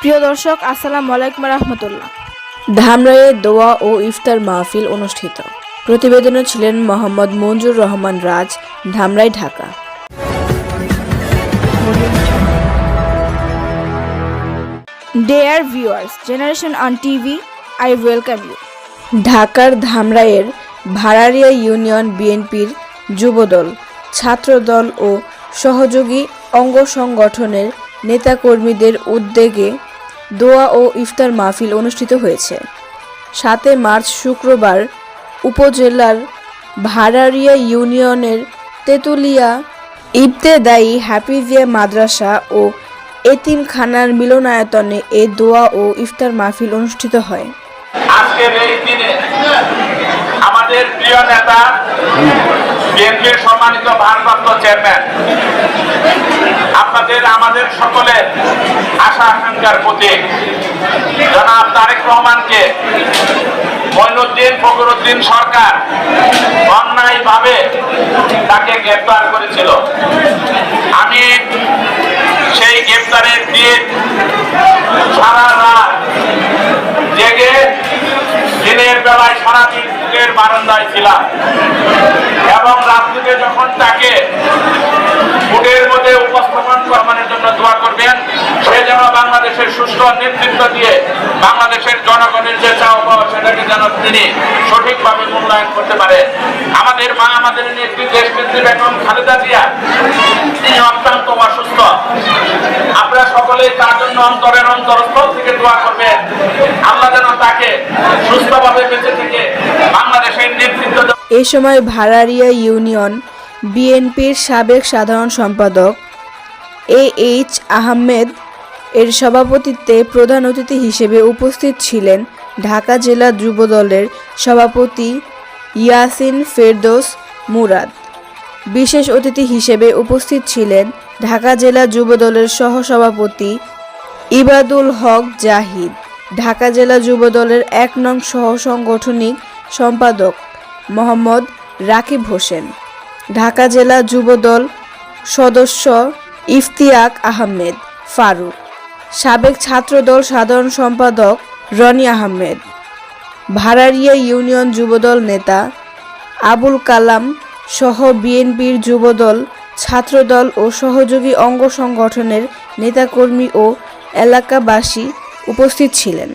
প্রিয় দর্শক, আসসালামু আলাইকুম রহমতুল্লাহ। ধামরাইয়ে দোয়া ও ইফতার মাহফিল অনুষ্ঠিত। প্রতিবেদনে ছিলেন মোহাম্মদ মঞ্জুর রহমান রাজ, Dhamrai, Dhaka. Dear viewers, Generation on TV, I welcome you. ঢাকার ধামরাইয়ের ভাড়ারিয়া ইউনিয়ন বিএনপির যুবদল, ছাত্রদল ও সহযোগী অঙ্গ সংগঠনের নেতাকর্মীদের উদ্যোগে দোয়া ও ইফতার মাহফিল অনুষ্ঠিত হয়েছে। 7 মার্চ শুক্রবার উপজেলার ভাড়ারিয়া ইউনিয়নের তেতুলিয়া ইবতেদায়ী হাফিজিয়া মাদ্রাসা ও এতিমখানার মিলনায়তনে এ দোয়া ও ইফতার মাহফিল অনুষ্ঠিত হয়। আজকের এই দিনে আমাদের প্রিয় নেতা বিএনপির সম্মানিত ভারপ্রাপ্ত চেয়ারম্যান আমাদের সকলের আশা আকাঙ্ক্ষার প্রতীক জনাব তারেক রহমানকে মঈনুদ্দিন ফখরুদ্দিন সরকার অন্যায়ভাবে তাকে গ্রেফতার করেছিল। আমি সেই গ্রেফতারের দিন সারা রাত জেগে দিনের বেলায় সারাদিন বুকের বারান্দায় ছিলাম এবং রাত্রিতে যখন তাকে বুকের মধ্যে উপস্থাপন করানোর জন্য দোয়া করবেন, সে যেন বাংলাদেশের সুষ্ঠু নেতৃত্ব দিয়ে বাংলাদেশের জনগণের যে চাওয়া পাওয়া সেটাকে যেন তিনি সঠিকভাবে মূল্যায়ন করতে পারে। আমাদের মা, আমাদের নেত্রী, দেশনেত্রী বেগম খালেদা জিয়া, তিনি অত্যন্ত অসুস্থ। আপনারা সকলেই তার জন্য অন্তরের অন্তরস্থল থেকে দোয়া করবেন, আল্লাহ যেন তাকে সুস্থভাবে বেঁচে থেকে বাংলাদেশের নেতৃত্ব। এ সময় ভাড়ারিয়া ইউনিয়ন বিএনপির সাবেক সাধারণ সম্পাদক AH আহমেদ এর সভাপতিত্বে প্রধান অতিথি হিসেবে উপস্থিত ছিলেন ঢাকা জেলা যুবদলের সভাপতি ইয়াসিন ফেরদৌস মুরাদ। বিশেষ অতিথি হিসেবে উপস্থিত ছিলেন ঢাকা জেলা যুবদলের সহসভাপতি ইবাদুল হক জাহিদ, ঢাকা জেলা যুবদলের 1 নং সহসাংগঠনিক সম্পাদক মোহাম্মদ রাকিব হোসেন, ঢাকা জেলা যুবদল সদস্য ইফতিয়াক আহমেদ ফারুক, সাবেক ছাত্রদল সাধারণ সম্পাদক রনি আহমেদ, ভাড়ারিয়া ইউনিয়ন যুবদল নেতা আবুল কালাম সহ বিএনপির যুবদল, ছাত্রদল ও সহযোগী অঙ্গ সংগঠনের নেতাকর্মী ও এলাকাবাসী উপস্থিত ছিলেন।